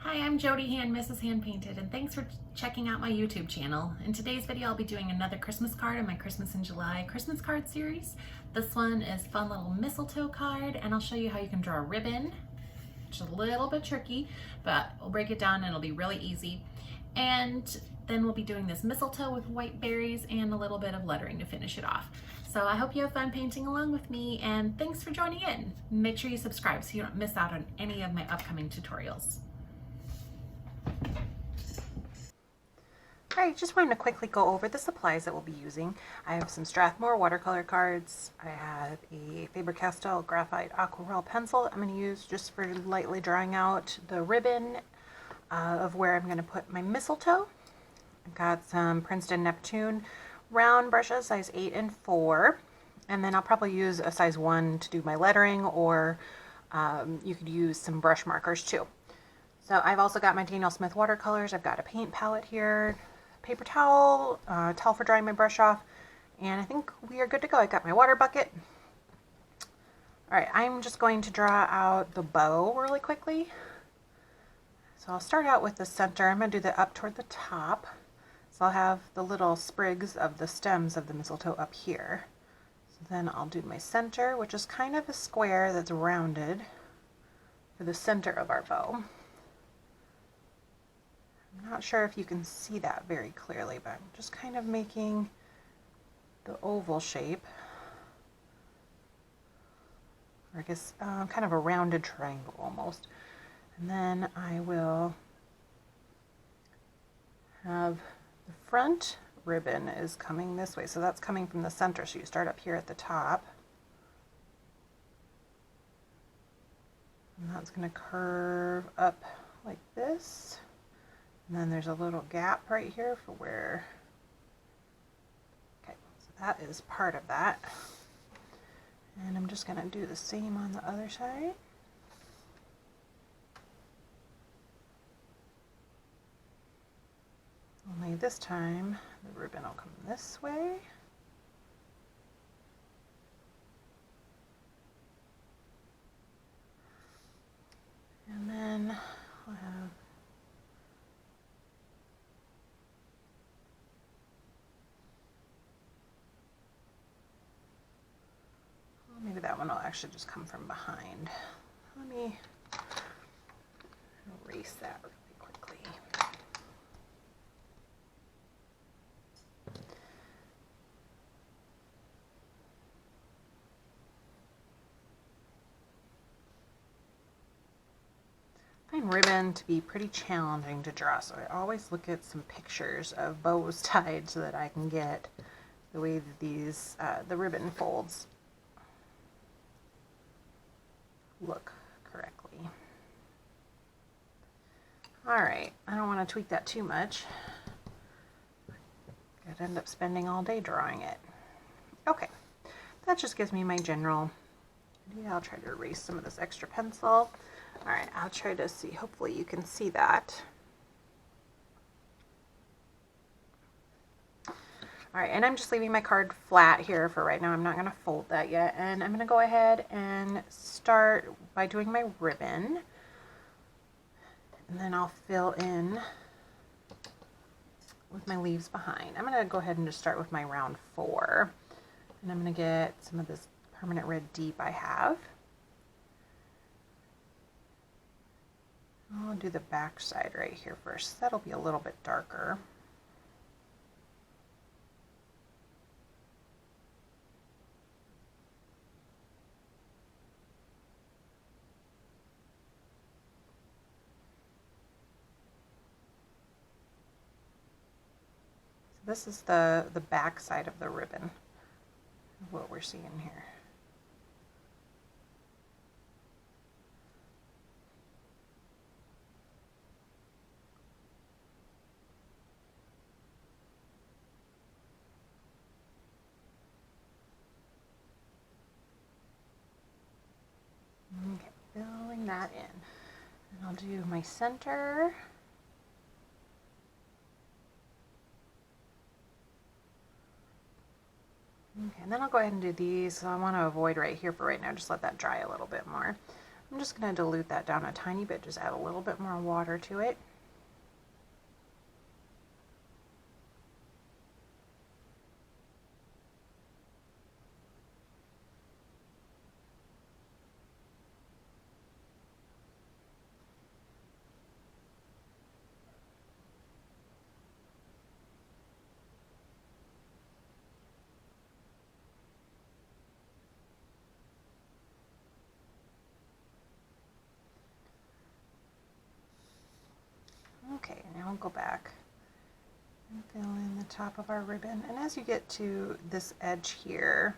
Hi, I'm Jody Hand, Mrs. Hand Painted, and thanks for checking out my YouTube channel. In today's video, I'll be doing another Christmas card in my Christmas in July Christmas card series. This one is fun little mistletoe card, and I'll show you how you can draw a ribbon, which is a little bit tricky, but we'll break it down and it'll be really easy. And then we'll be doing this mistletoe with white berries and a little bit of lettering to finish it off. So I hope you have fun painting along with me, and thanks for joining in. Make sure you subscribe so you don't miss out on any of my upcoming tutorials. Alright, just wanted to quickly go over the supplies that we'll be using. I have some Strathmore watercolor cards. I have a Faber-Castell graphite aquarelle pencil that I'm going to use just for lightly drawing out the ribbon of where I'm going to put my mistletoe. I've got some Princeton Neptune round brushes, size 8 and 4. And then I'll probably use a size 1 to do my lettering, or you could use some brush markers too. So I've also got my Daniel Smith watercolors. I've got a paint palette here, paper towel, towel for drying my brush off, and I think we are good to go. I got my water bucket. All right, I'm just going to draw out the bow really quickly. So I'll start out with the center. I'm going to do the up toward the top. So I'll have the little sprigs of the stems of the mistletoe up here. So then I'll do my center, which is kind of a square that's rounded for the center of our bow. I'm not sure if you can see that very clearly, but I'm just kind of making the oval shape, or I guess kind of a rounded triangle almost. And then I will have the front ribbon is coming this way, so that's coming from the center, so you start up here at the top. And that's going to curve up like this. And then there's a little gap right here for where, okay, so that is part of that. And I'm just going to do the same on the other side. Only this time the ribbon will come this way. And then I'll have maybe that one will actually just come from behind. Let me erase that really quickly. I find ribbon to be pretty challenging to draw, so I always look at some pictures of bows tied so that I can get the way that these the ribbon folds look correctly. Alright, I don't want to tweak that too much. I'd end up spending all day drawing it. Okay, that just gives me my general idea. I'll try to erase some of this extra pencil. Alright, I'll try to see, hopefully you can see that. Alright, and I'm just leaving my card flat here for right now. I'm not going to fold that yet. And I'm going to go ahead and start by doing my ribbon. And then I'll fill in with my leaves behind. I'm going to go ahead and just start with my round 4. And I'm going to get some of this permanent red deep I have. I'll do the back side right here first. That'll be a little bit darker. This is the back side of the ribbon, what we're seeing here. Okay, filling that in. And I'll do my center. Okay, and then I'll go ahead and do these. So I want to avoid right here for right now, just let that dry a little bit more. I'm just going to dilute that down a tiny bit, just add a little bit more water to it. Okay, now we'll go back and fill in the top of our ribbon. And as you get to this edge here,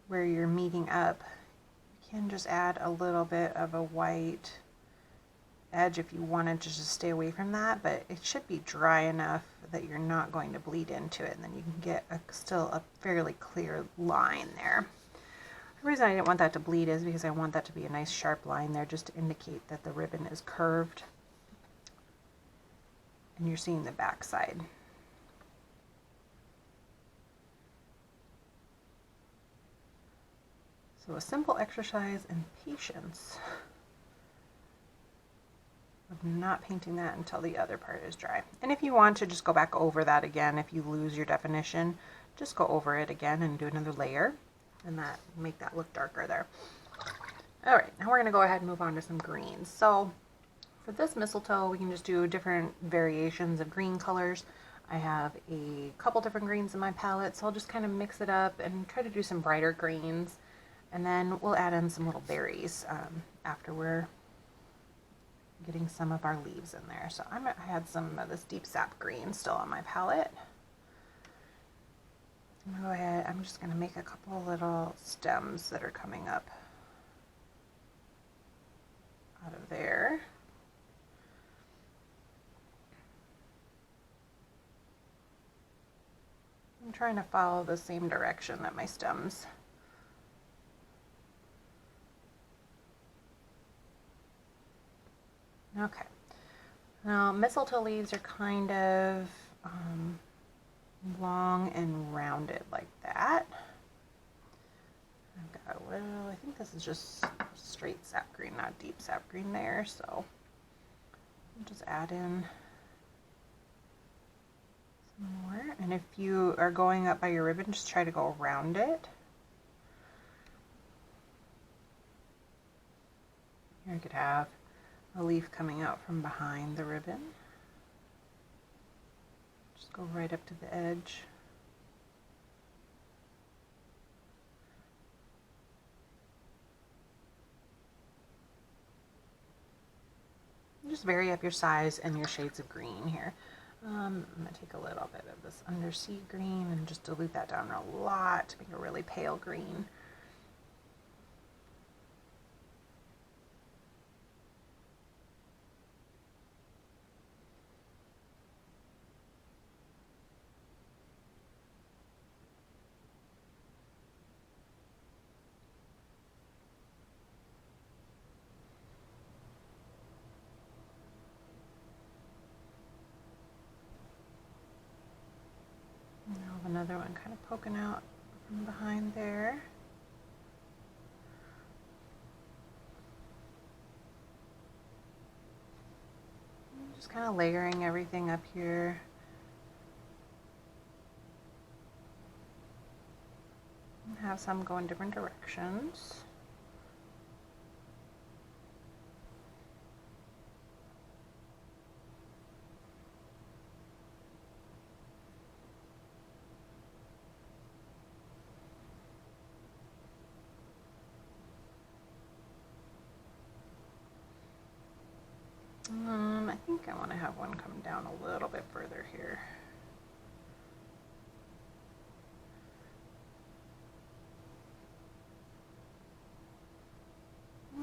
where you're meeting up, you can just add a little bit of a white edge if you wanted to just stay away from that, but it should be dry enough that you're not going to bleed into it, and then you can get still a fairly clear line there. The reason I didn't want that to bleed is because I want that to be a nice sharp line there, just to indicate that the ribbon is curved and you're seeing the back side. So a simple exercise in patience of not painting that until the other part is dry. And if you want to just go back over that again, if you lose your definition, just go over it again and do another layer, and that make that look darker there. All right, now we're going to go ahead and move on to some greens. So for this mistletoe, we can just do different variations of green colors. I have a couple different greens in my palette, so I'll just kind of mix it up and try to do some brighter greens. And then we'll add in some little berries after we're getting some of our leaves in there. So I had some of this deep sap green still on my palette. I'm gonna go ahead, I'm just gonna make a couple little stems that are coming up out of there. I'm trying to follow the same direction that my stems. Okay. Now mistletoe leaves are kind of long and rounded like that. I've got a little, I think this is just straight sap green, not deep sap green there, so I'll just add in some more. And if you are going up by your ribbon, just try to go around it. Here you could have a leaf coming out from behind the ribbon. Just go right up to the edge. Just vary up your size and your shades of green here. I'm going to take a little bit of this Undersea green and just dilute that down a lot to make a really pale green. Another one kind of poking out from behind there. Just kind of layering everything up here. And have some go in different directions. I think I want to have one come down a little bit further here.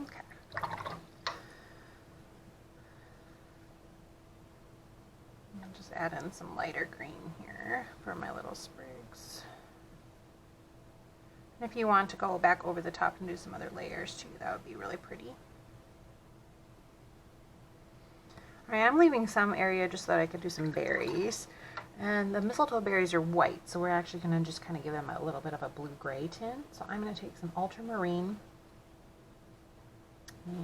Okay. I'll just add in some lighter green here for my little sprigs. And if you want to go back over the top and do some other layers too, that would be really pretty. I am leaving some area just so that I could do some berries. And the mistletoe berries are white, so we're actually going to just kind of give them a little bit of a blue-gray tint. So I'm going to take some ultramarine,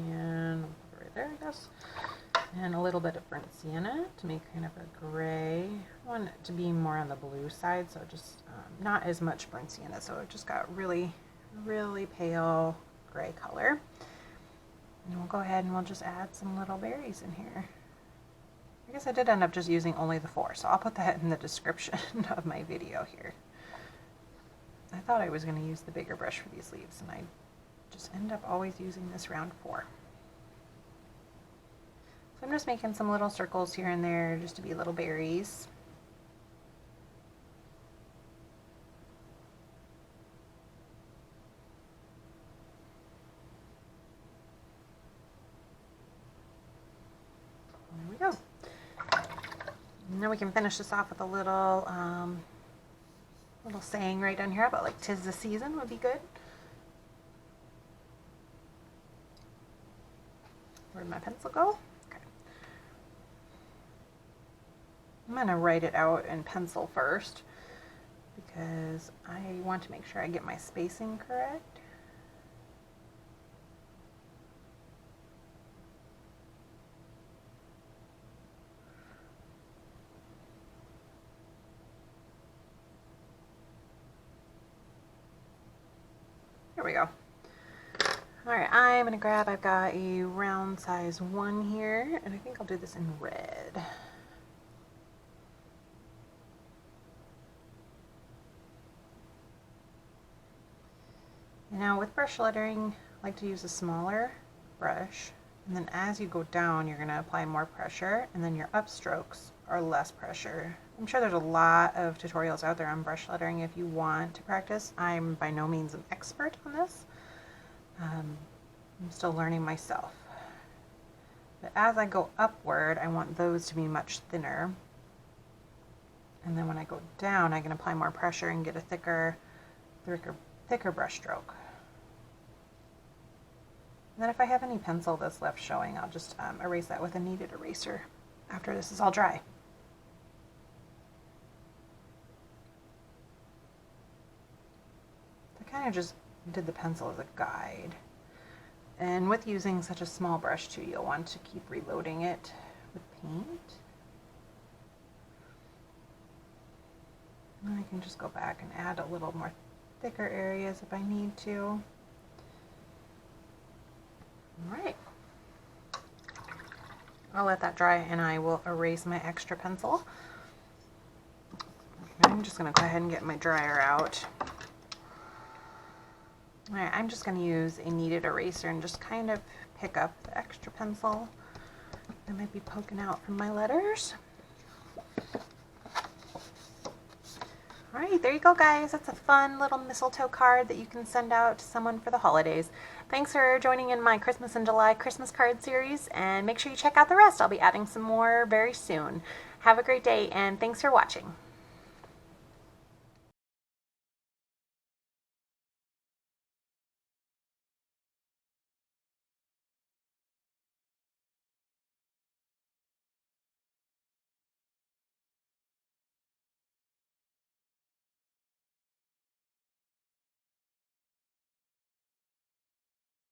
and right there, I guess. And a little bit of burnt sienna to make kind of a gray. I want it to be more on the blue side, so just not as much burnt sienna, so it just got really, really pale gray color. And we'll go ahead and we'll just add some little berries in here. I guess I did end up just using only the 4, so I'll put that in the description of my video here. I thought I was going to use the bigger brush for these leaves, and I just end up always using this round 4. So I'm just making some little circles here and there just to be little berries. There we go. And then we can finish this off with a little little saying right down here about like "'tis the season" would be good. Where'd my pencil go? Okay. I'm gonna write it out in pencil first because I want to make sure I get my spacing correct. There we go. Alright, I'm going to grab, I've got a round size 1 here, and I think I'll do this in red. Now with brush lettering, I like to use a smaller brush, and then as you go down, you're going to apply more pressure, and then your upstrokes are less pressure. I'm sure there's a lot of tutorials out there on brush lettering if you want to practice. I'm by no means an expert on this. I'm still learning myself. But as I go upward, I want those to be much thinner. And then when I go down, I can apply more pressure and get a thicker brush stroke. And then if I have any pencil that's left showing, I'll just erase that with a kneaded eraser after this is all dry. I kind of just did the pencil as a guide. And with using such a small brush too, you'll want to keep reloading it with paint. And I can just go back and add a little more thicker areas if I need to. Alright. I'll let that dry and I will erase my extra pencil. I'm just going to go ahead and get my dryer out. Alright, I'm just going to use a kneaded eraser and just kind of pick up the extra pencil that might be poking out from my letters. Alright, there you go guys. That's a fun little mistletoe card that you can send out to someone for the holidays. Thanks for joining in my Christmas in July Christmas card series, and make sure you check out the rest. I'll be adding some more very soon. Have a great day, and thanks for watching.